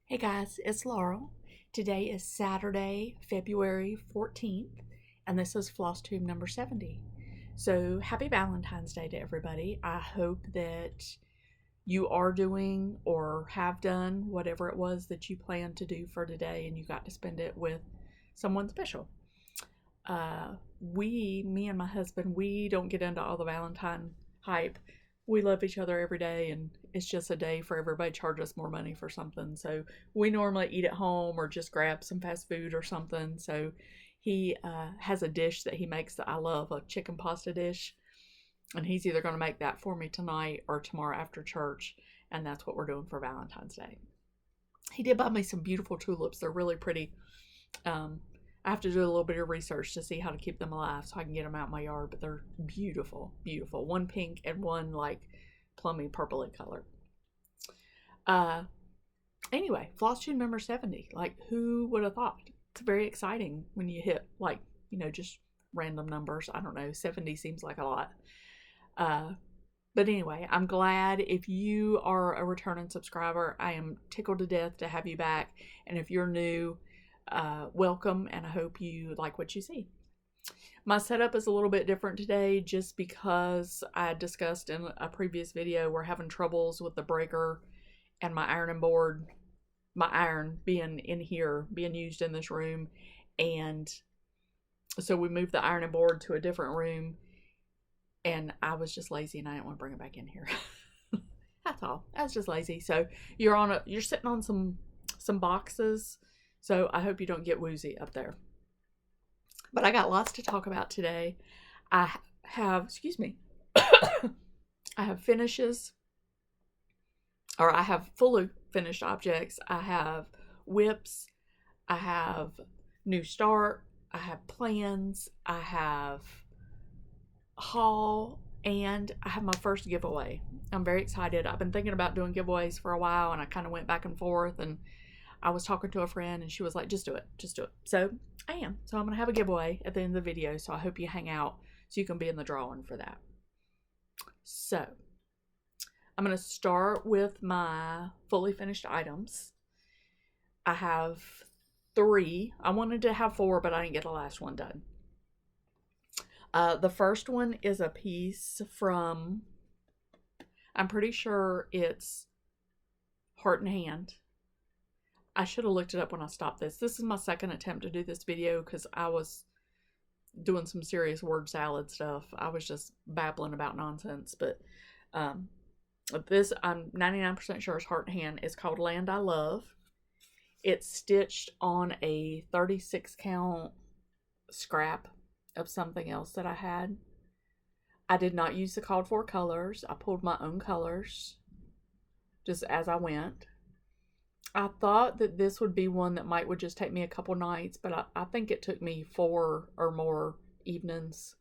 Hey guys, it's Laurel. Today is Saturday, February 14th, and this is FLOSSTUBE number 70. So happy Valentine's Day to everybody. I hope that you are doing or have done whatever it was that you planned to do for today and you got to spend it with someone special. Me and my husband, we don't get into all the Valentine hype. We love each other every day, and it's just a day for everybody to charge us more money for something. So we normally eat at home or just grab some fast food or something. So he has a dish that he makes that I love, a chicken pasta dish. And he's either going to make that for me tonight or tomorrow after church. And that's what we're doing for Valentine's Day. He did buy me some beautiful tulips. They're really pretty. I have to do a little bit of research to see how to keep them alive so I can get them out in my yard, but they're beautiful, beautiful. One pink and one like plummy purpley color. Anyway, FLOSSTUBE number 70. Like, who would have thought? It's very exciting when you hit like, just random numbers. I don't know, 70 seems like a lot. But anyway, I'm glad. If you are a returning subscriber, I am tickled to death to have you back. And if you're new, welcome, and I hope you like what you see. My setup is a little bit different today just because I discussed in a previous video we're having troubles with the breaker and my ironing board, my iron being in here, being used in this room. And so we moved the ironing board to a different room, and I was just lazy and I didn't want to bring it back in here. That's all. I was just lazy. So you're sitting on some boxes. So I hope you don't get woozy up there. But I got lots to talk about today. I have finishes, or I have fully finished objects. I have whips. I have new start. I have plans. I have haul, and I have my first giveaway. I'm very excited. I've been thinking about doing giveaways for a while, and I kind of went back and forth, and I was talking to a friend and she was like, just do it. So I am. So I'm going to have a giveaway at the end of the video. So I hope you hang out so you can be in the drawing for that. So I'm going to start with my fully finished items. I have 3. I wanted to have 4, but I didn't get the last one done. The first one is a piece from, I'm pretty sure it's Heart and Hand. I should have looked it up when I stopped this. This is my second attempt to do this video because I was doing some serious word salad stuff. I was just babbling about nonsense. But this, I'm 99% sure is Heart and Hand. It's called Land I Love. It's stitched on a 36 count scrap of something else that I had. I did not use the called for colors. I pulled my own colors just as I went. I thought that this would be one that would just take me a couple nights, but I think it took me 4 or more evenings,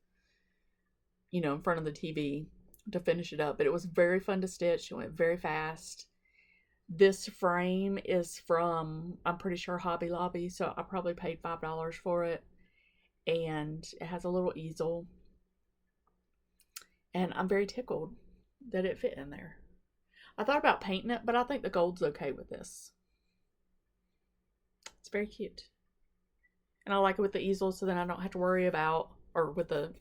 in front of the TV to finish it up. But it was very fun to stitch. It went very fast. This frame is from, I'm pretty sure, Hobby Lobby, so I probably paid $5 for it. And it has a little easel. And I'm very tickled that it fit in there. I thought about painting it, but I think the gold's okay with this. It's very cute. And I like it with the easel, so then I don't have to worry about, or with the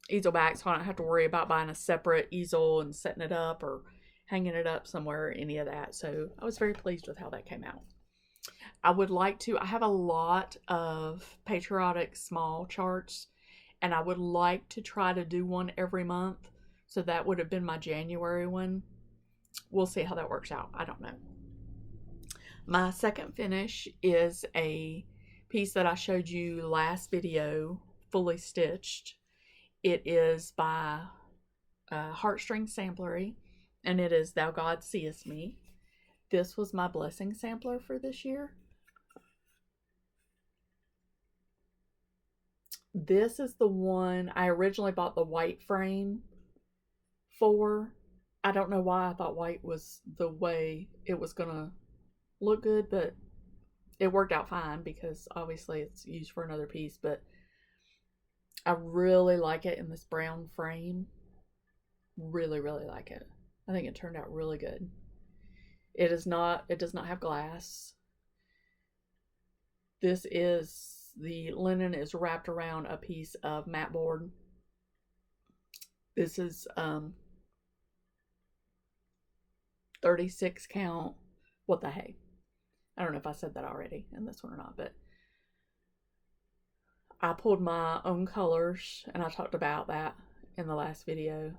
easel back, so I don't have to worry about buying a separate easel and setting it up or hanging it up somewhere or any of that. So I was very pleased with how that came out. I have a lot of patriotic small charts, and I would like to try to do one every month. So that would have been my January one. We'll see how that works out. I don't know. My second finish is a piece that I showed you last video, fully stitched. It is by Heartstring Samplery, and it is Thou God Seest Me. This was my blessing sampler for this year. This is the one I originally bought the white frame for. I don't know why I thought white was the way it was gonna look good, but it worked out fine because obviously it's used for another piece. But I really like it in this brown frame. Really, really like it. I think it turned out really good. It does not have glass. This is, the linen is wrapped around a piece of mat board. This is 36 count. What the hey? I don't know if I said that already in this one or not, but I pulled my own colors, and I talked about that in the last video.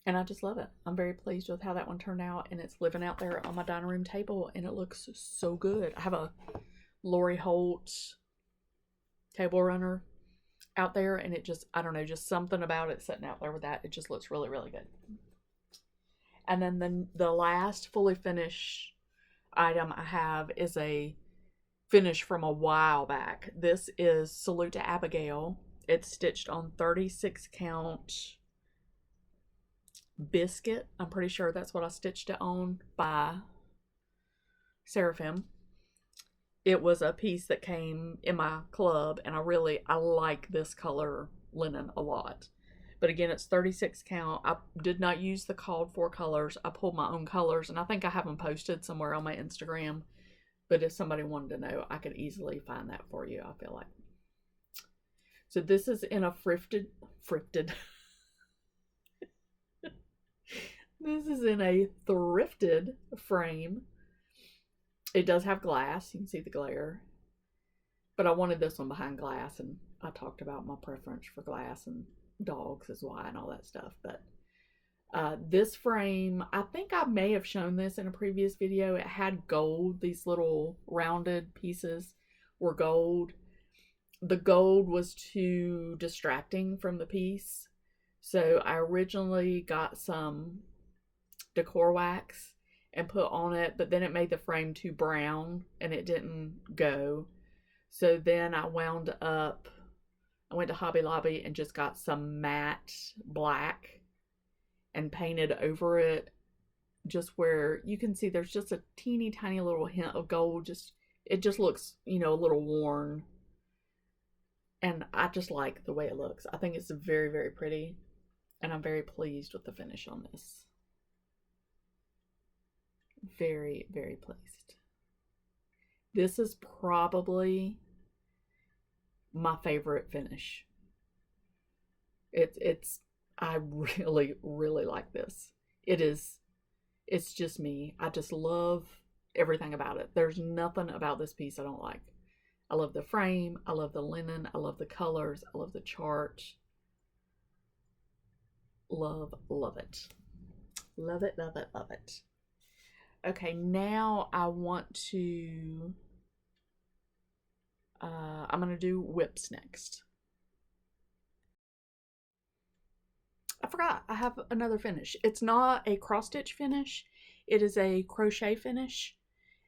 And I just love it. I'm very pleased with how that one turned out, and it's living out there on my dining room table, and it looks so good. I have a Lori Holt table runner out there, and it just, I don't know, just something about it sitting out there with that. It just looks really, really good. And then the last fully finished item I have is a finish from a while back. This is Salute to Abigail. It's stitched on 36 count biscuit. I'm pretty sure that's what I stitched it on, by Seraphim. It was a piece that came in my club, and I like this color linen a lot. But again, it's 36 count. I did not use the called for colors. I pulled my own colors, and I think I have them posted somewhere on my Instagram. But if somebody wanted to know, I could easily find that for you, I feel like. So this is in a thrifted. This is in a thrifted frame. It does have glass. You can see the glare. But I wanted this one behind glass, and I talked about my preference for glass, and dogs is why, and all that stuff. But this frame, I think I may have shown this in a previous video. It had gold. These little rounded pieces were gold. The gold was too distracting from the piece. So I originally got some decor wax and put on it, but then it made the frame too brown and it didn't go. So then I went to Hobby Lobby and just got some matte black and painted over it, just where you can see there's just a teeny tiny little hint of gold. It just looks, a little worn. And I just like the way it looks. I think it's very, very pretty. And I'm very pleased with the finish on this. Very, very pleased. This is probably my favorite finish. I really, really like this. It's just me. I just love everything about it. There's nothing about this piece I don't like. I love the frame. I love the linen. I love the colors. I love the chart. Love, love it. Love it, love it, love it. Okay, now I want to, I'm going to do whips next. I forgot, I have another finish. It's not a cross stitch finish. It is a crochet finish.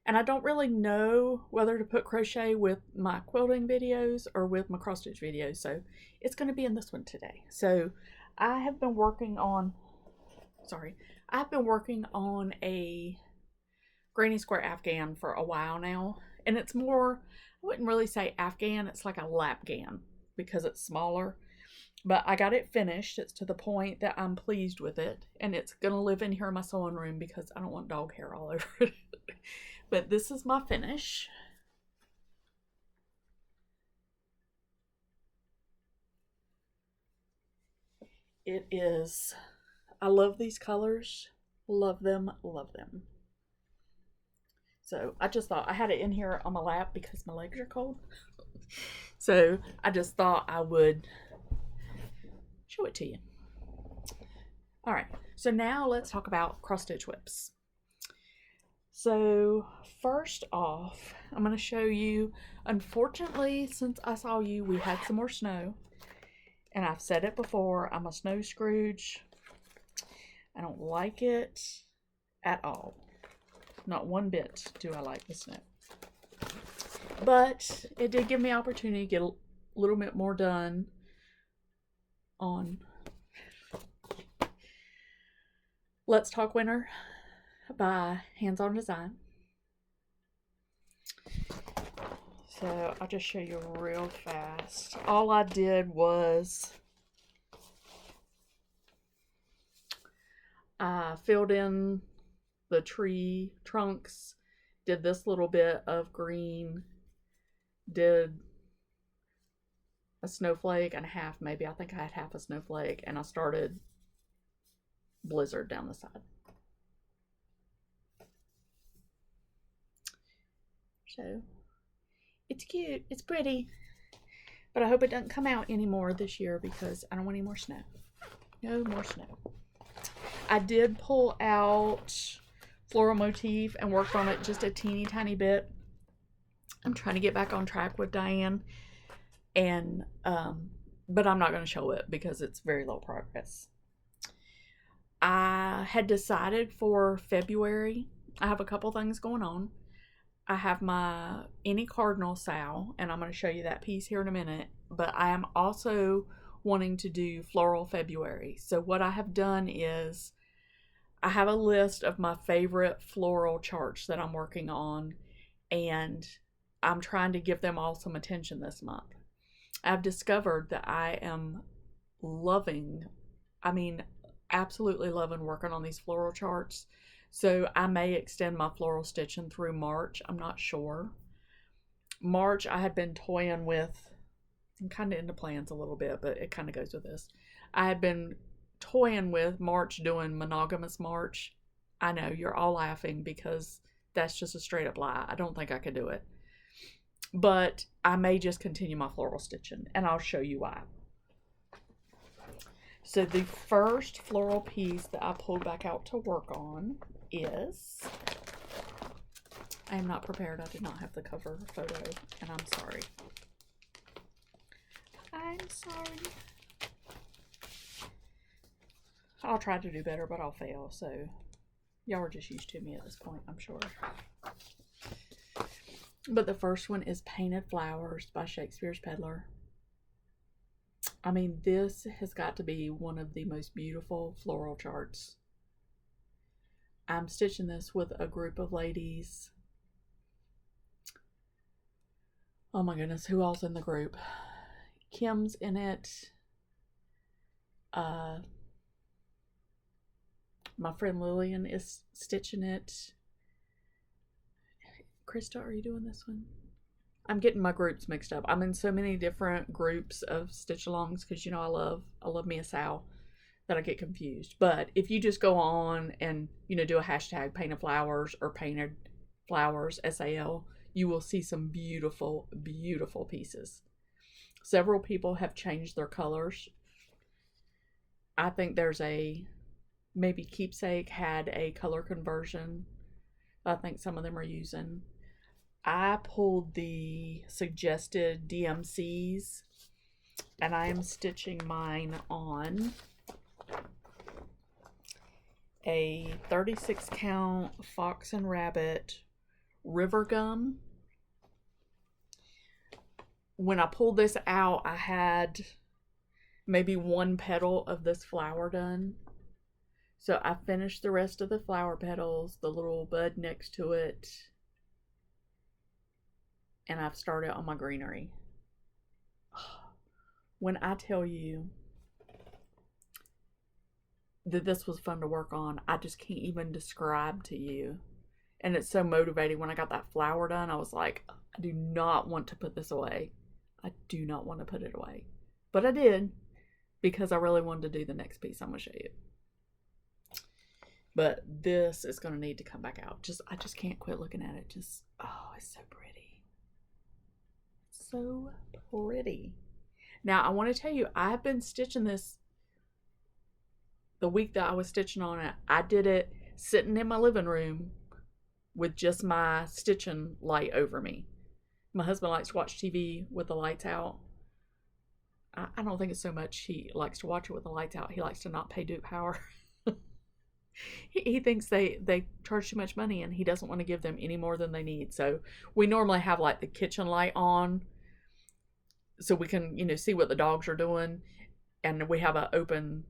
And I don't really know whether to put crochet with my quilting videos or with my cross stitch videos. So it's going to be in this one today. So I've been working on a granny square Afghan for a while now. And it's more, I wouldn't really say Afghan, it's like a lapghan because it's smaller. But I got it finished. It's to the point that I'm pleased with it. And it's going to live in here in my sewing room because I don't want dog hair all over it. But this is my finish. It is, I love these colors. Love them, love them. So I just thought I had it in here on my lap because my legs are cold. So I just thought I would show it to you. All right, so now let's talk about cross stitch whips. So first off, I'm going to show you, unfortunately, since I saw you, we had some more snow. And I've said it before, I'm a snow Scrooge. I don't like it at all. Not one bit do I like the snow. But it did give me opportunity to get a little bit more done on Let's Talk Winter by Hands On Design. So I'll just show you real fast. All I did was I filled in the tree trunks, did this little bit of green, did a snowflake and a half, maybe. I think I had half a snowflake, and I started blizzard down the side. So it's cute, it's pretty, but I hope it doesn't come out anymore this year because I don't want any more snow. No more snow. I did pull out Floral Motif and worked on it just a teeny tiny bit. I'm trying to get back on track with Diane, and but I'm not going to show it because it's very low progress. I had decided for February, I have a couple things going on. I have my Any Cardinal Sow, and I'm going to show you that piece here in a minute, but I am also wanting to do Floral February. So what I have done is I have a list of my favorite floral charts that I'm working on, and I'm trying to give them all some attention this month. I've discovered that I am loving, absolutely loving working on these floral charts. So I may extend my floral stitching through March. I'm not sure. March, I had been toying with, I'm kind of into plans a little bit, but it kind of goes with this. I had been toying with March doing monogamous March. I know you're all laughing because that's just a straight up lie. I don't think I could do it. But I may just continue my floral stitching, and I'll show you why. So the first floral piece that I pulled back out to work on is, I am not prepared. I did not have the cover photo, and I'm sorry. I'm sorry. I'll try to do better, but I'll fail. So y'all are just used to me at this point, I'm sure. But the first one is Painted Flowers by Shakespeare's Peddler. I mean, this has got to be one of the most beautiful floral charts. I'm stitching this with a group of ladies. Oh my goodness, who else in the group? Kim's in it. My friend Lillian is stitching it. Krista, are you doing this one? I'm getting my groups mixed up. I'm in so many different groups of stitch alongs because, you know, I love me a sow, that I get confused. But if you just go on and, you know, do a hashtag Painted Flowers or Painted Flowers SAL, you will see some beautiful, beautiful pieces. Several people have changed their colors. I think there's maybe Keepsake had a color conversion. I think some of them are using. I pulled the suggested DMCs, and I am stitching mine on a 36 count Fox and Rabbit River Gum. When I pulled this out, I had maybe one petal of this flower done. So I finished the rest of the flower petals, the little bud next to it, and I've started on my greenery. When I tell you that this was fun to work on, I just can't even describe to you. And it's so motivating. When I got that flower done, I was like, I do not want to put this away. I do not want to put it away. But I did, because I really wanted to do the next piece I'm going to show you. But this is going to need to come back out. I just can't quit looking at it. Oh, it's so pretty. So pretty. Now, I want to tell you, I've been stitching this the week that I was stitching on it. I did it sitting in my living room with just my stitching light over me. My husband likes to watch TV with the lights out. I don't think it's so much he likes to watch it with the lights out. He likes to not pay Duke Power. He thinks they charge too much money, and he doesn't want to give them any more than they need. So we normally have like the kitchen light on so we can, you know, see what the dogs are doing. And we have an open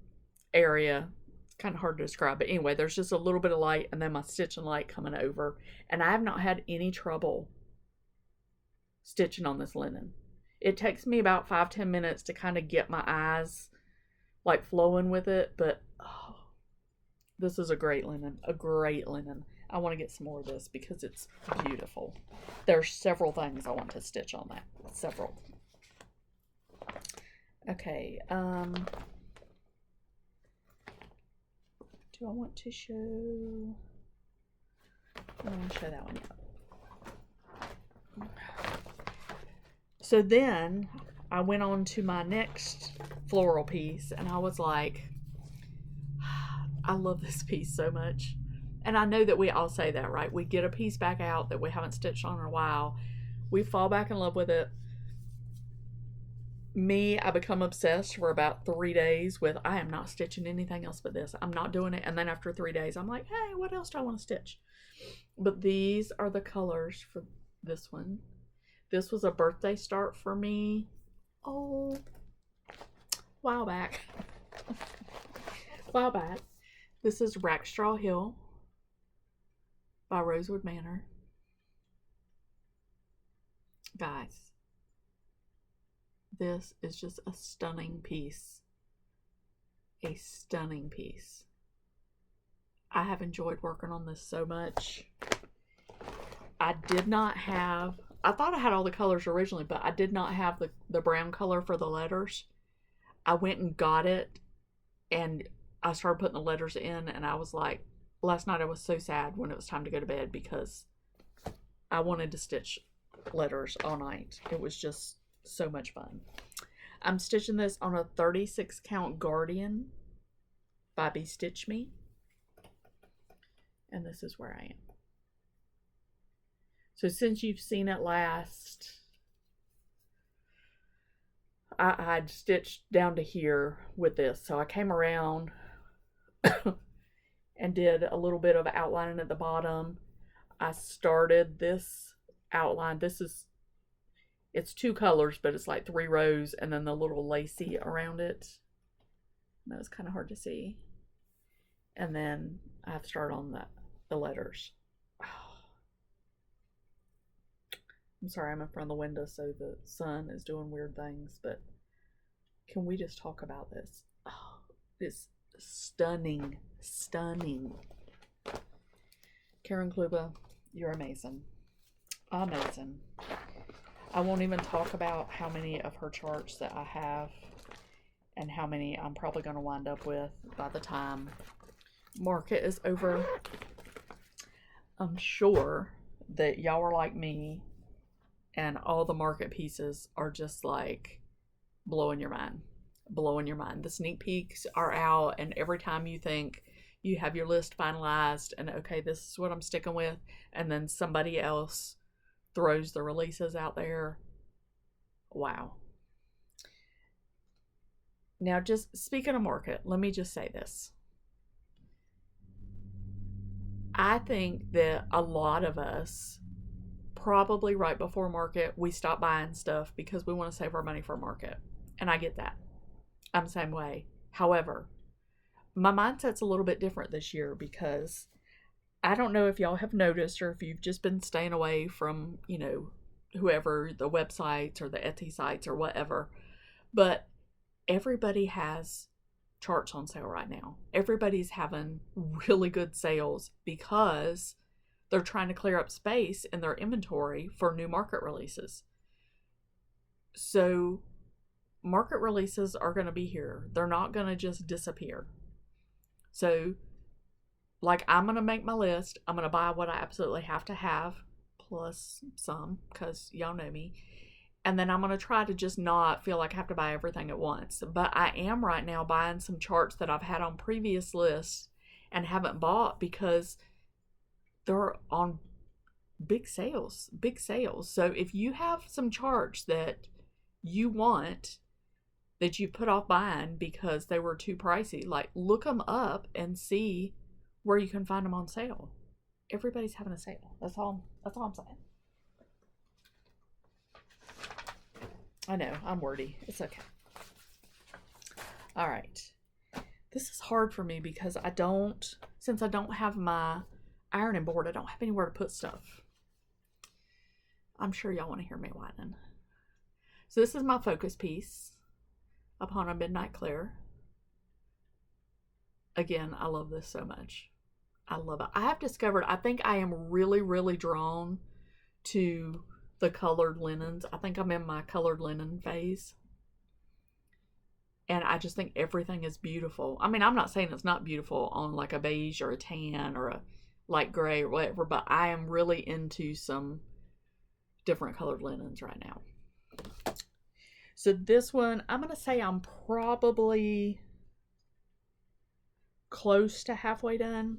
area. It's kind of hard to describe, but anyway, there's just a little bit of light and then my stitching light coming over. And I have not had any trouble stitching on this linen. It takes me about 5-10 minutes to kind of get my eyes like flowing with it, but This is a great linen, a great linen. I want to get some more of this because it's beautiful. There's several things I want to stitch on that. Several. Okay, do I want to show? I don't want to show that one yet. So then I went on to my next floral piece, and I was like, I love this piece so much. And I know that we all say that, right? We get a piece back out that we haven't stitched on in a while. We fall back in love with it. Me, I become obsessed for about 3 days with, I am not stitching anything else but this. I'm not doing it. And then after 3 days, I'm like, hey, what else do I want to stitch? But these are the colors for this one. This was a birthday start for me. Oh, while back. While back. This is Rackstraw Hill by Rosewood Manor. Guys, this is just a stunning piece. A stunning piece. I have enjoyed working on this so much. I did not have, I thought I had all the colors originally, but I did not have the brown color for the letters. I went and got it, and I started putting the letters in, and I was like, last night I was so sad when it was time to go to bed because I wanted to stitch letters all night. It was just so much fun. I'm stitching this on a 36 count Guardian by Be Stitch Me. And this is where I am. So since you've seen it last, I'd stitched down to here with this. So I came around and did a little bit of outlining at the bottom. I started this outline. It's 2 colors, but it's like 3 rows and then the little lacy around it. That was kind of hard to see. And then I've started on the letters. I'm sorry, I'm in front of the window, so the sun is doing weird things, but can we just talk about this? Oh, it's stunning, stunning. Karen Kluba, you're amazing. Amazing. I won't even talk about how many of her charts that I have and how many I'm probably going to wind up with by the time market is over. I'm sure that y'all are like me and all the market pieces are just like blowing your mind. Blowing your mind. The sneak peeks are out, and every time you think you have your list finalized and okay, this is what I'm sticking with, and then somebody else throws the releases out there. Wow. Now, just speaking of market, let me just say this. I think that a lot of us, probably right before market, we stop buying stuff because we want to save our money for market. And I get that. I'm the same way. However, my mindset's a little bit different this year because I don't know if y'all have noticed or if you've just been staying away from, whoever, the websites or the Etsy sites or whatever, but everybody has charts on sale right now. Everybody's having really good sales because they're trying to clear up space in their inventory for new market releases. So market releases are going to be here. They're not going to just disappear. So like, I'm going to make my list. I'm going to buy what I absolutely have to have, plus some, because y'all know me. And then I'm going to try to just not feel like I have to buy everything at once. But I am right now buying some charts that I've had on previous lists and haven't bought because they're on big sales, big sales. So if you have some charts that you want that you put off buying because they were too pricey, like, look them up and see where you can find them on sale. Everybody's having a sale. That's all I'm saying. I know, I'm wordy. It's okay. All right. This is hard for me because since I don't have my ironing board, I don't have anywhere to put stuff. I'm sure y'all want to hear me whining. So this is my focus piece, Upon a Midnight Clear. again, I love this so much. I love it. I have discovered, I think I am really, really drawn to the colored linens. I think I'm in my colored linen phase. And I just think everything is beautiful. I mean, I'm not saying it's not beautiful on like a beige or a tan or a light gray or whatever, but I am really into some different colored linens right now. So this one, I'm going to say I'm probably close to halfway done,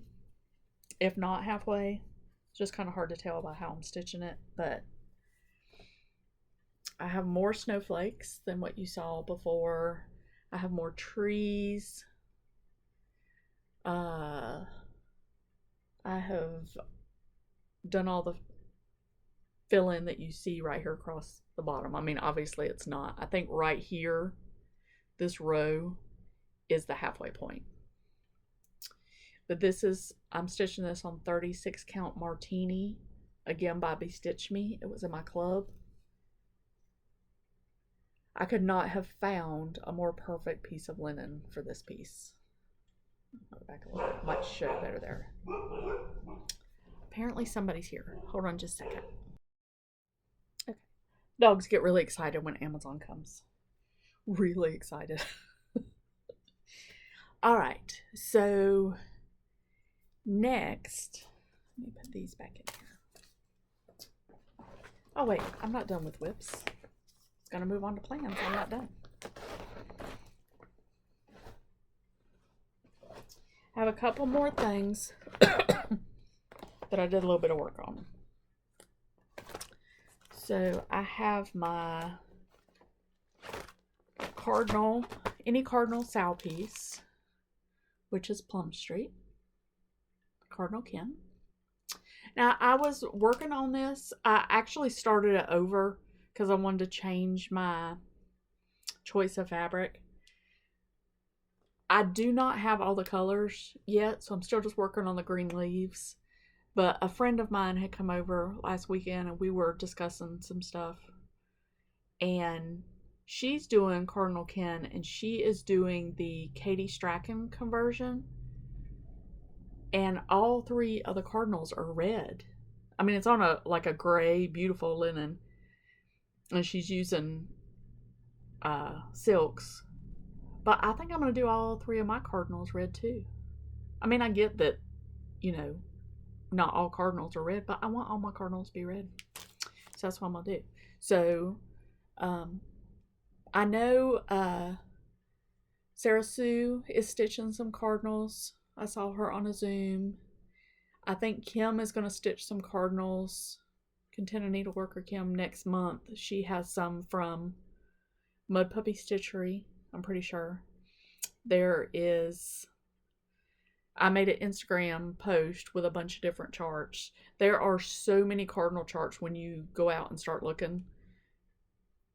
if not halfway. It's just kind of hard to tell by how I'm stitching it, but I have more snowflakes than what you saw before. I have more trees. I have done all the fill in that you see right here across the bottom. I mean, obviously it's not. I think right here, this row is the halfway point. But this is, I'm stitching this on 36 count Martini, again by Be Stitch Me. It was in my club. I could not have found a more perfect piece of linen for this piece. I'll go back a little bit. Might show better there. Apparently somebody's here. Hold on just a second. Okay. Dogs get really excited when Amazon comes. Really excited. All right. So next, let me put these back in here. Oh wait, I'm not done with whips. Gonna move on to plans. I'm not done. I have a couple more things that I did a little bit of work on. So I have my cardinal, any cardinal sow piece, which is Plum Street, Cardinal Ken. Now I was working on this. I actually started it over because I wanted to change my choice of fabric. I do not have all the colors yet, so I'm still just working on the green leaves. But a friend of mine had come over last weekend and we were discussing some stuff. And she's doing Cardinal Ken and she is doing the Katie Strachan conversion. And all three of the cardinals are red. I mean, it's on a like a gray, beautiful linen. And she's using silks. But I think I'm going to do all three of my cardinals red too. I mean, I get that, you know, not all cardinals are red, but I want all my cardinals to be red. So that's what I'm going to do. So, I know Sarah Sue is stitching some cardinals. I saw her on a Zoom. I think Kim is going to stitch some cardinals. Contented Needleworker Kim next month. She has some from Mud Puppy Stitchery, I'm pretty sure. There is, I made an Instagram post with a bunch of different charts. There are so many cardinal charts when you go out and start looking.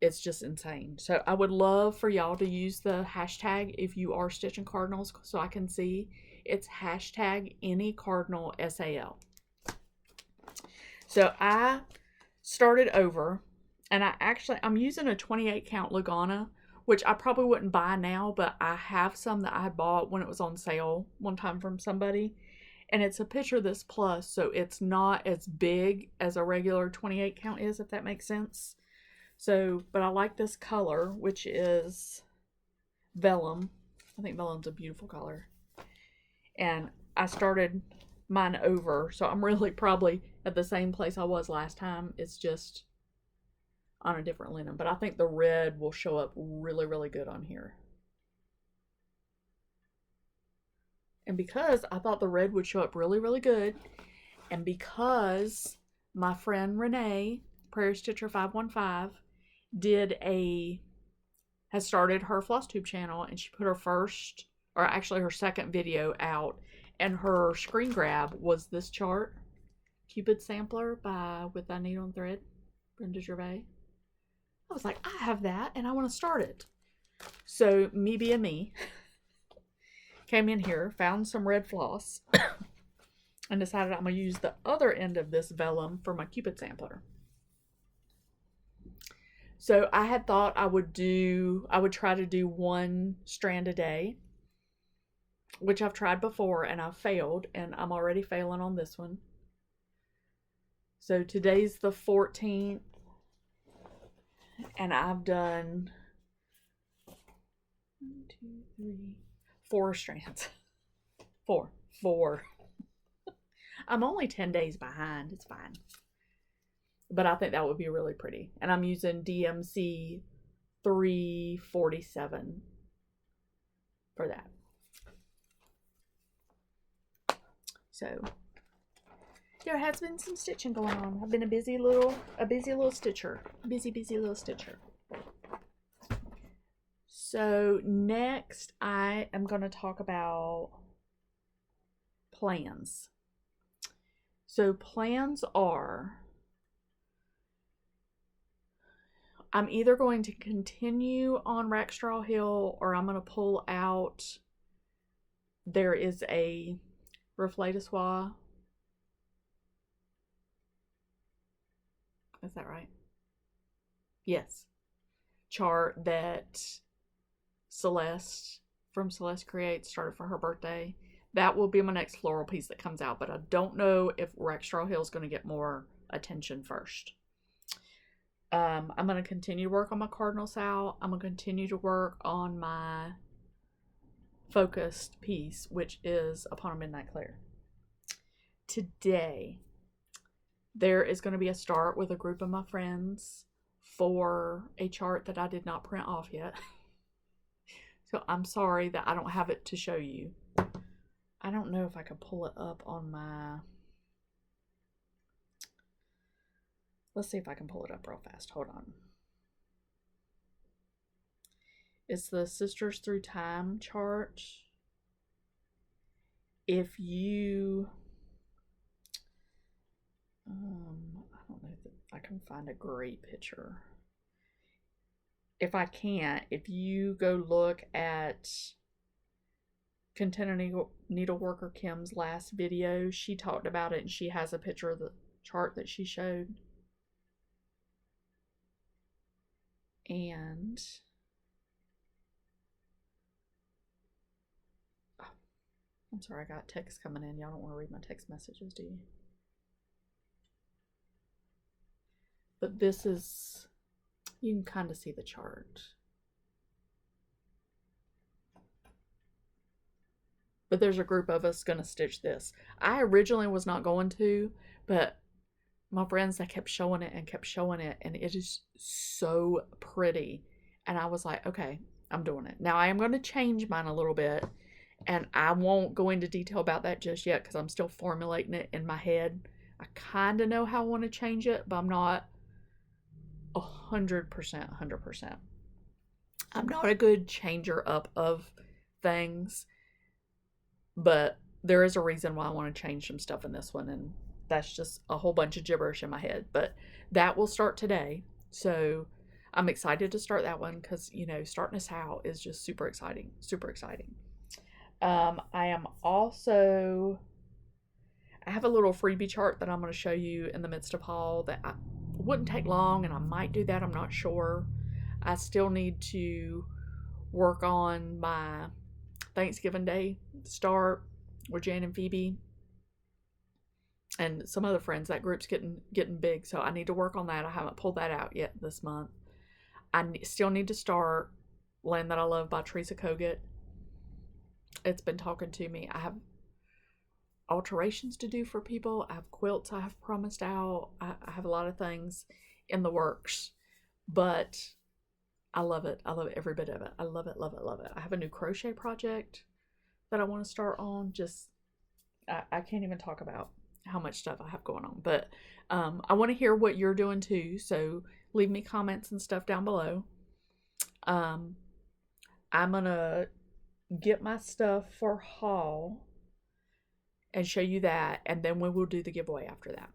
It's just insane. So I would love for y'all to use the hashtag if you are stitching cardinals so I can see. It's hashtag any cardinal SAL. So I started over and I'm using a 28 count Lugana, which I probably wouldn't buy now, but I have some that I had bought when it was on sale one time from somebody. And it's a picture of this plus, so it's not as big as a regular 28 count is, if that makes sense. So, but I like this color, which is vellum. I think vellum's a beautiful color. And I started mine over, so I'm really probably at the same place I was last time. It's just on a different linen, but I think the red will show up really, really good on here. And because I thought the red would show up really, really good, and because my friend Renee, Prairie Stitcher 515, has started her FLOSSTUBE channel, and she put her first, or actually her second video out, and her screen grab was this chart, Cupid Sampler by With Thy Needle and Thread, Brenda Gervais. I was like, I have that and I want to start it. So me being me, came in here, found some red floss, and decided I'm going to use the other end of this vellum for my Cupid Sampler. So I had thought I would try to do one strand a day. which I've tried before and I've failed, and I'm already failing on this one. So today's the 14th, and I've done 1, 2, 3, 4 strands. Four. I'm only 10 days behind. It's fine. But I think that would be really pretty. And I'm using DMC 347 for that. So there has been some stitching going on. I've been a busy little stitcher. Busy little stitcher. So next I am going to talk about plans. So plans are, I'm either going to continue on Rackstraw Hill or I'm going to pull out. There is a reflet de soie. Is that right? Yes. Chart that Celeste from Celeste Creates started for her birthday. That will be my next floral piece that comes out, but I don't know if Rackstraw Hill is going to get more attention first. I'm going to continue to work on my Cardinal Sal. I'm going to continue to work on my focused piece, which is Upon a Midnight Clear. Today, there is going to be a start with a group of my friends for a chart that I did not print off yet. So I'm sorry that I don't have it to show you. I don't know if I could pull it up on my... Let's see if I can pull it up real fast. Hold on. It's the Sisters Through Time chart. If you... I don't know if I can find a great picture. If I can't, if you go look at Container Needleworker Kim's last video, she talked about it and she has a picture of the chart that she showed. And oh, I'm sorry, I got text coming in. Y'all don't want to read my text messages, do you? But this is, you can kind of see the chart. But there's a group of us going to stitch this. I originally was not going to, but my friends, they kept showing it, and it is so pretty. And I was like, okay, I'm doing it. Now I am going to change mine a little bit, and I won't go into detail about that just yet because I'm still formulating it in my head. I kind of know how I want to change it, but I'm not 100%. I'm not a good changer up of things, but there is a reason why I want to change some stuff in this one, and that's just a whole bunch of gibberish in my head. But that will start today, so I'm excited to start that one because, you know, starting this out is just super exciting. I am also, I have a little freebie chart that I'm going to show you in the midst of haul that wouldn't take long, and I might do that. I'm not sure. I still need to work on my Thanksgiving Day start with Jan and Phoebe and some other friends. That group's getting big, so I need to work on that. I haven't pulled that out yet this month. I still need to start Land That I Love by Teresa Kogut. It's been talking to me. I have alterations to do for people. I have quilts I have promised out. I have a lot of things in the works, but I love it. I love every bit of it. I love it. I have a new crochet project that I want to start on. Just, I can't even talk about how much stuff I have going on, but I want to hear what you're doing too. So leave me comments and stuff down below. I'm going to get my stuff for haul and show you that, and then we will do the giveaway after that.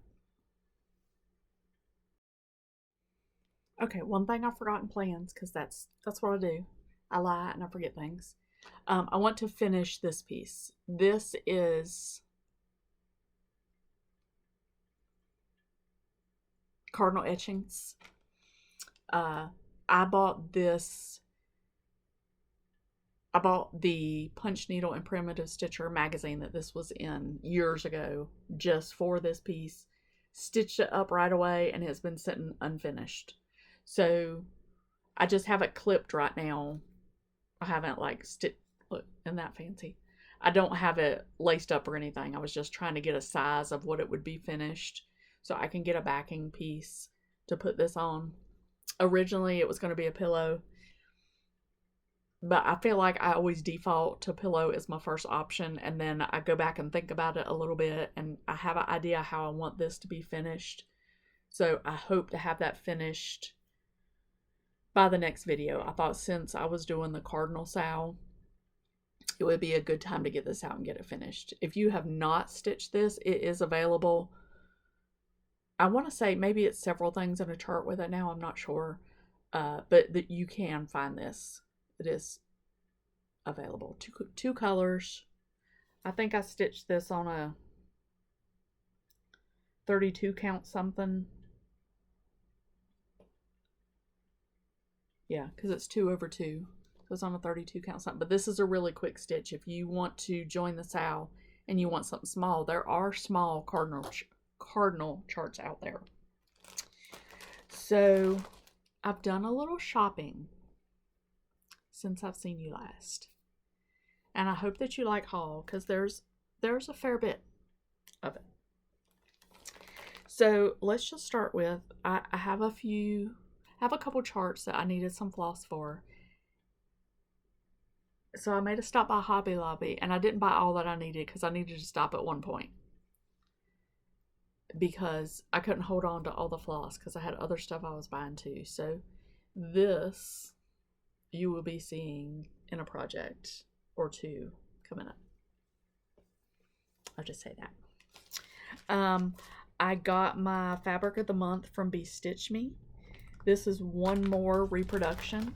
Okay, one thing I forgot in plans, because that's what I do. I lie and I forget things. I want to finish this piece. This is Cardinal Etchings. I bought this, I bought the Punch Needle and Primitive Stitcher magazine that this was in years ago just for this piece. Stitched it up right away and it's been sitting unfinished. So I just have it clipped right now. I haven't like look, isn't that fancy? I don't have it laced up or anything. I was just trying to get a size of what it would be finished so I can get a backing piece to put this on. Originally it was going to be a pillow, but I feel like I always default to pillow as my first option, and then I go back and think about it a little bit, and I have an idea how I want this to be finished. So I hope to have that finished by the next video. I thought since I was doing the cardinal sow, it would be a good time to get this out and get it finished. If you have not stitched this, it is available. I want to say maybe it's several things in a chart with it now. I'm not sure. But that you can find this. It is available. Two colors. I think I stitched this on a 32 count something. Yeah, because it's 2 over 2. So it's on a 32 count something. But this is a really quick stitch. If you want to join the sow and you want something small, there are small cardinal charts out there. So I've done a little shopping since I've seen you last, and I hope that you like haul, because there's a fair bit of it. So let's just start with, I have a couple charts that I needed some floss for. So I made a stop by Hobby Lobby, and I didn't buy all that I needed because I needed to stop at one point, because I couldn't hold on to all the floss because I had other stuff I was buying too. So this you will be seeing in a project or two coming up. I'll just say that. I got my fabric of the month from Be Stitch Me. This is one more reproduction.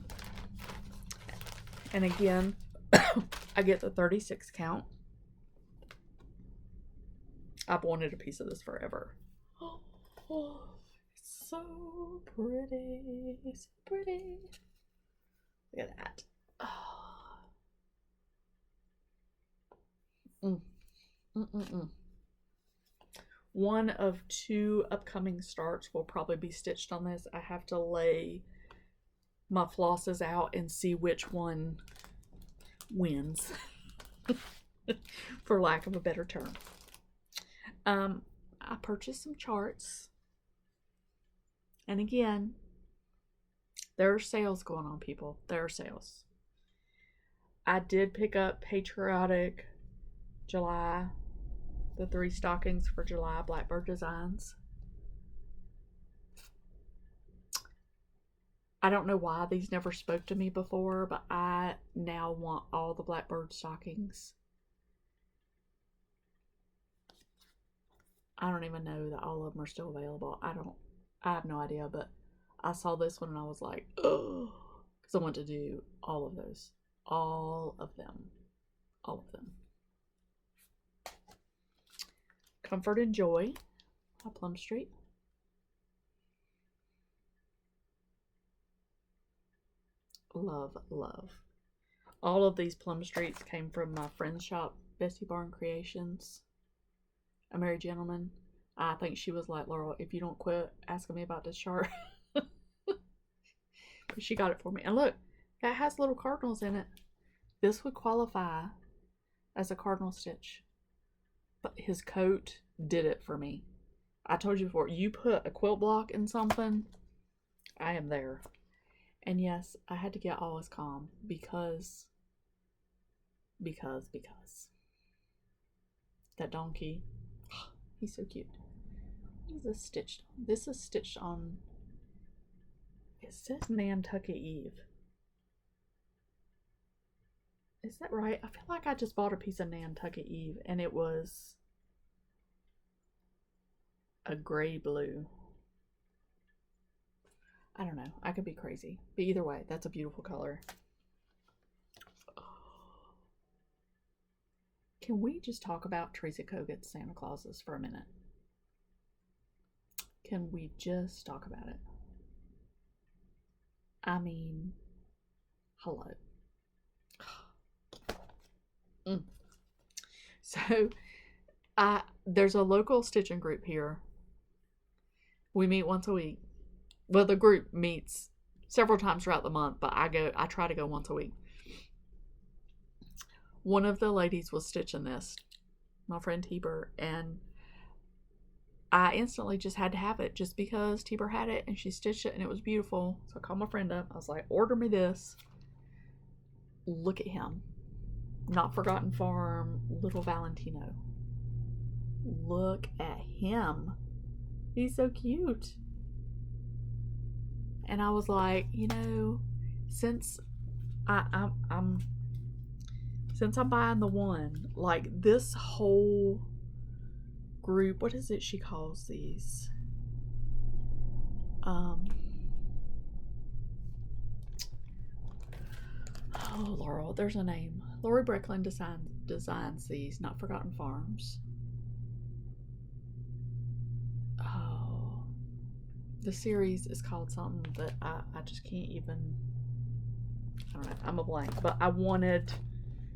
And again, I get the 36 count. I've wanted a piece of this forever. Oh, it's so pretty. So pretty. Look at that. Oh. One of 2 upcoming starts will probably be stitched on this. I have to lay my flosses out and see which one wins, for lack of a better term. I purchased some charts, and again, there are sales going on, people. There are sales. I did pick up Patriotic July, the 3 stockings for July Blackbird Designs. I don't know why these never spoke to me before, but I now want all the Blackbird stockings. I don't even know that all of them are still available. I have no idea, but I saw this one and I was like, oh, because I want to do all of those. All of them. All of them. Comfort and Joy by Plum Street. Love, love. All of these Plum Streets came from my friend's shop, Bessie Barn Creations. A married gentleman. I think she was like, Laurel, if you don't quit asking me about this chart. She got it for me. And look, that has little cardinals in it. This would qualify as a cardinal stitch. But his coat did it for me. I told you before, you put a quilt block in something, I am there. And yes, I had to get Always Calm because that donkey, he's so cute. What is this stitched on? This is stitched on, it says Nantucket Eve. Is that right? I feel like I just bought a piece of Nantucket Eve and it was a gray blue. I don't know. I could be crazy. But either way, that's a beautiful color. Can we just talk about Teresa Koget's Santa Clauses for a minute? Can we just talk about it? I mean, hello. So there's a local stitching group here. We meet once a week. Well, the group meets several times throughout the month, but I try to go once a week. One of the ladies was stitching this, my friend Tiber, and I instantly just had to have it just because Tiber had it and she stitched it and it was beautiful. So I called my friend up. I was like, order me this. Look at him. Not Forgotten Farm, little Valentino. Look at him. He's so cute. And I was like, you know, since I'm buying the one, like this whole group, what is it she calls these? Oh, Laurel, there's a name. Lori Brecklin designs these, Not Forgotten Farms. Oh, the series is called something that I just can't even, I don't know, I'm a blank. But I wanted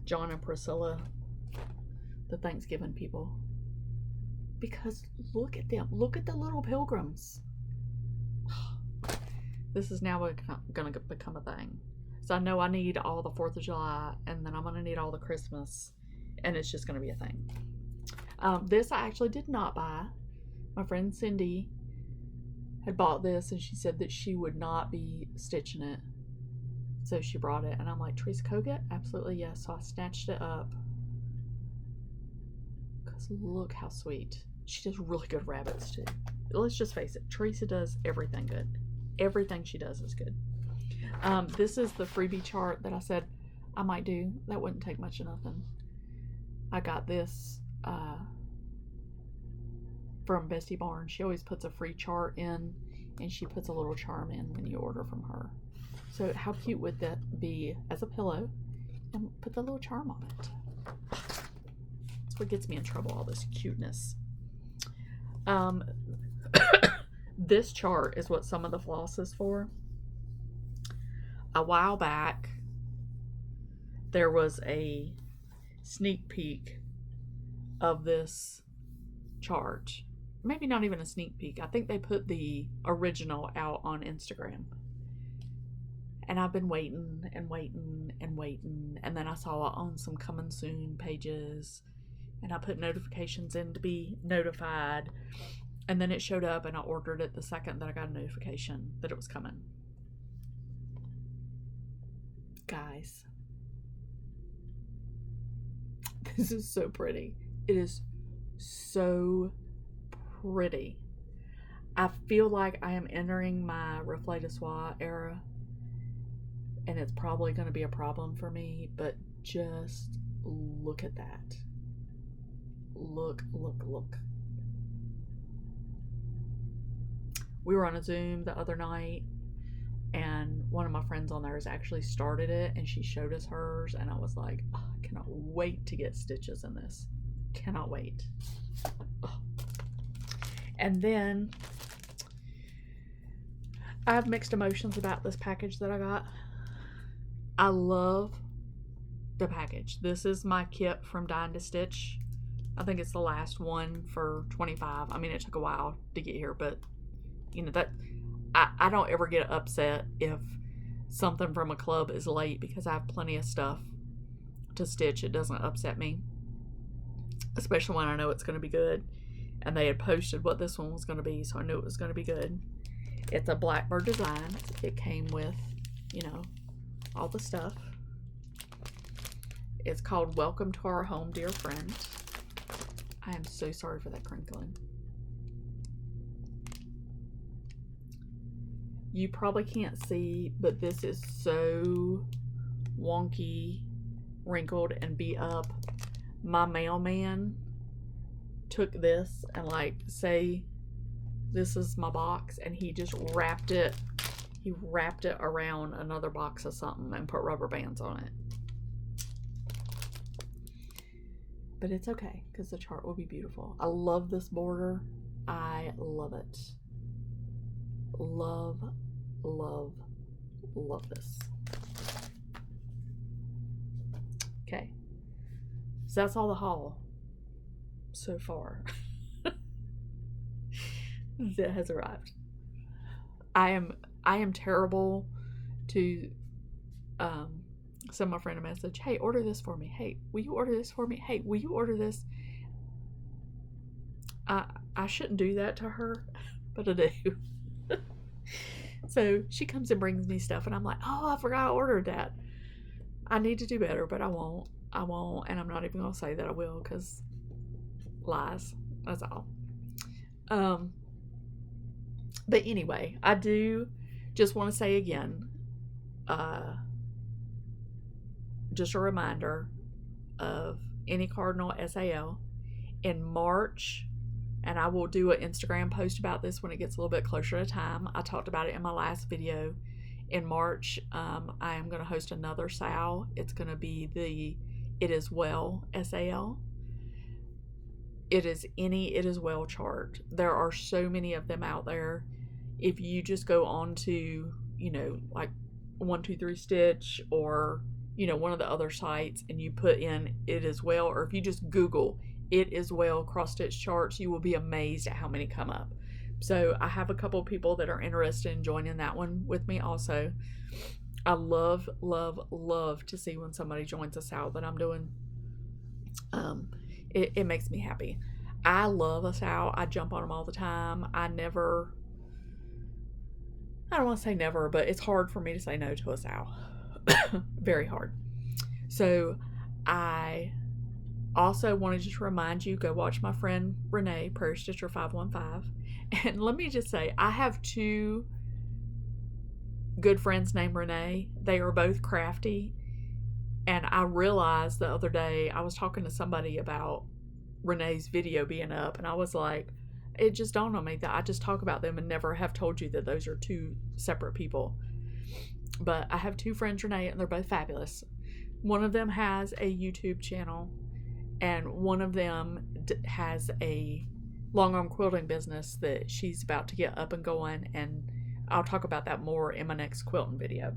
John and Priscilla, the Thanksgiving people, because look at them. Look at the little pilgrims. This is now going to become a thing. So I know I need all the 4th of July, and then I'm going to need all the Christmas, and it's just going to be a thing. This I actually did not buy. My friend Cindy had bought this, and she said that she would not be stitching it. So she brought it, and I'm like, Teresa Kogut? Absolutely yes. So I snatched it up. Because look how sweet. She does really good rabbits, too. Let's just face it. Teresa does everything good. Everything she does is good. This is the freebie chart that I said I might do. That wouldn't take much of nothing. I got this from Bestie Barnes. She always puts a free chart in, and she puts a little charm in when you order from her. So how cute would that be as a pillow? And put the little charm on it. That's what gets me in trouble, all this cuteness. This chart is what some of the floss is for. A while back, there was a sneak peek of this chart. Maybe not even a sneak peek. I think they put the original out on Instagram. And I've been waiting and waiting and waiting. And then I saw it on some coming soon pages. And I put notifications in to be notified. And then it showed up, and I ordered it the second that I got a notification that it was coming. Guys, this is so pretty. It is so pretty. I feel like I am entering my reflet de soie era, and it's probably going to be a problem for me, but just look at that. Look. We were on a Zoom the other night, and one of my friends on there has actually started it, and she showed us hers, and I was like, oh, I cannot wait to get stitches in this. Cannot wait. Oh. And then I have mixed emotions about this package that I got. I love the package. This is my kit from Dying to Stitch. I think it's the last one for 25. I mean, it took a while to get here, but you know, that I don't ever get upset if something from a club is late because I have plenty of stuff to stitch. It doesn't upset me, especially when I know it's going to be good. And they had posted what this one was going to be, so I knew it was going to be good. It's a Blackbird design. It came with, you know, all the stuff. It's called Welcome to Our Home, Dear Friend. I am so sorry for that crinkling. You probably can't see, but this is so wonky, wrinkled, and beat up. My mailman took this and, like, say this is my box, and he just wrapped it. He wrapped it around another box of something and put rubber bands on it. But it's okay, because the chart will be beautiful. I love this border. I love it. Love this. Okay. So that's all the haul so far that has arrived. I am terrible to send my friend a message. Hey, order this for me. Hey, will you order this for me? Hey, will you order this? I shouldn't do that to her, but I do. So she comes and brings me stuff, and I'm like, oh, I forgot I ordered that. I need to do better, but I won't. And I'm not even gonna say that I will, because lies. That's all. But anyway, I do just want to say again, just a reminder of any Cardinal SAL in March, and I will do an Instagram post about this when it gets a little bit closer to time. I talked about it in my last video. In March, I am going to host another SAL. It's going to be the It Is Well SAL. It is It Is Well chart. There are so many of them out there. If you just go on to, like 123 Stitch or, one of the other sites, and you put in It Is Well, or if you just Google It Is Well cross stitch charts, you will be amazed at how many come up. So I have a couple of people that are interested in joining that one with me also. I love, love, love to see when somebody joins a SAL that I'm doing. It makes me happy. I love a SAL. I jump on them all the time. I don't want to say never, but it's hard for me to say no to a SAL. Very hard. So I also wanted to just remind you, go watch my friend Renee, Prairie Stitcher 515. And let me just say, I have two good friends named Renee. They are both crafty. And I realized the other day, I was talking to somebody about Renee's video being up, and I was like, it just dawned on me that I just talk about them and never have told you that those are two separate people. But I have two friends, Renee, and they're both fabulous. One of them has a YouTube channel, and one of them has a long arm quilting business that she's about to get up and going, and I'll talk about that more in my next quilting video.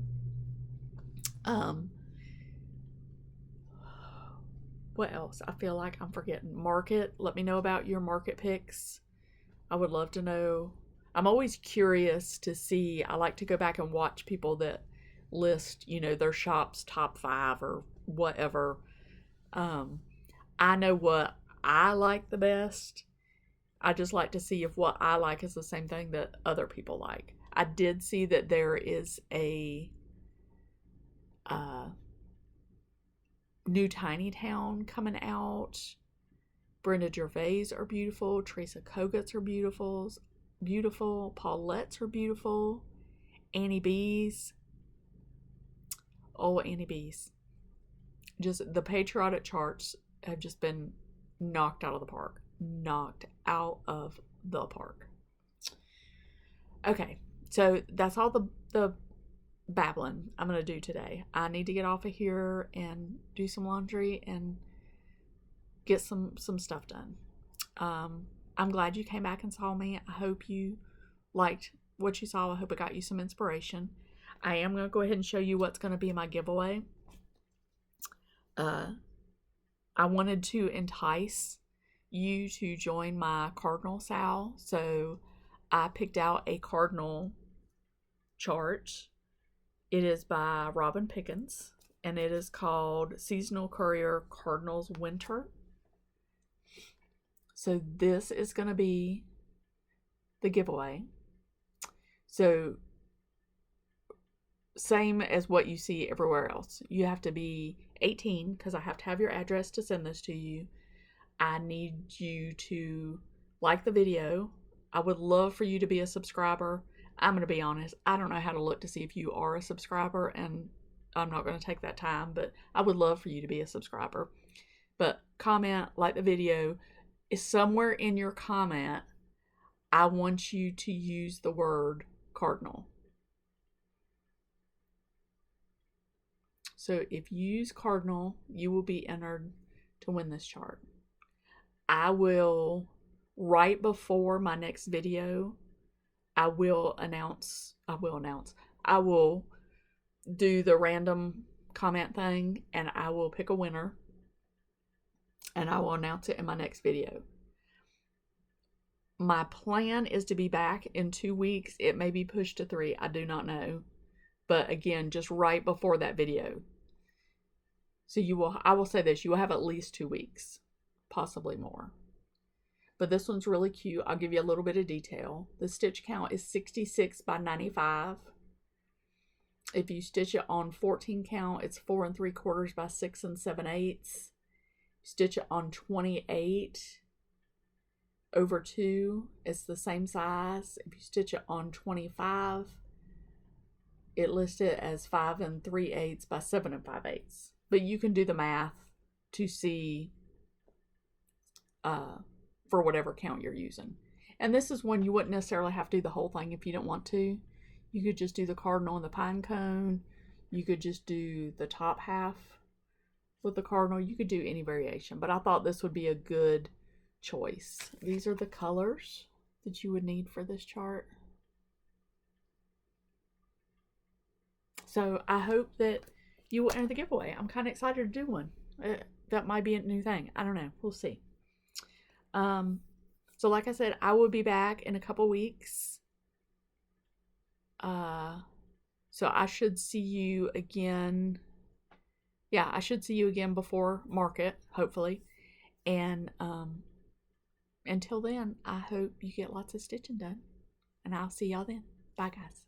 What else? I feel like I'm forgetting. Market. Let me know about your market picks. I would love to know. I'm always curious to see. I like to go back and watch people that list, their shop's top 5 or whatever. I know what I like the best. I just like to see if what I like is the same thing that other people like. I did see that there is a new Tiny Town coming out. Brenda Gervais are beautiful. Teresa Kogut's are beautiful. Paulette's are beautiful. Annie B's. Oh, Annie B's. Just the patriotic charts have just been knocked out of the park. Knocked out of the park. Okay, so that's all the babbling I'm going to do today. I need to get off of here and do some laundry and get some stuff done. I'm glad you came back and saw me. I hope you liked what you saw. I hope it got you some inspiration. I am going to go ahead and show you what's going to be my giveaway. I wanted to entice you to join my Cardinal SAL, so I picked out a Cardinal chart. It is by Robin Pickens, and it is called Seasonal Courier Cardinals Winter. So this is going to be the giveaway. So same as what you see everywhere else. You have to be 18 because I have to have your address to send this to you. I need you to like the video. I would love for you to be a subscriber. I'm going to be honest, I don't know how to look to see if you are a subscriber, and I'm not going to take that time, but I would love for you to be a subscriber. But comment, like the video. Is somewhere in your comment, I want you to use the word Cardinal. So if you use Cardinal, you will be entered to win this chart. I will, right before my next video, I will do the random comment thing, and I will pick a winner. and I will announce it in my next video. My plan is to be back in 2 weeks. It may be pushed to 3. I do not know. But again, just right before that video. So I will say this, you will have at least 2 weeks, possibly more. But this one's really cute. I'll give you a little bit of detail. The stitch count is 66 by 95. If you stitch it on 14 count, it's 4 3/4 by 6 7/8. Stitch it on 28 over 2, it's the same size. If you stitch it on 25, it lists it as 5 3/8 by 7 5/8. But you can do the math to see for whatever count you're using. And this is one you wouldn't necessarily have to do the whole thing if you didn't want to. You could just do the cardinal and the pine cone. You could just do the top half with the cardinal. You could do any variation, but I thought this would be a good choice. These are the colors that you would need for this chart. So I hope that you will enter the giveaway. I'm kind of excited to do one. That might be a new thing. I don't know. We'll see. So like I said, I will be back in a couple weeks. So I should see you again. Yeah, I should see you again before market, hopefully. And until then, I hope you get lots of stitching done. And I'll see y'all then. Bye, guys.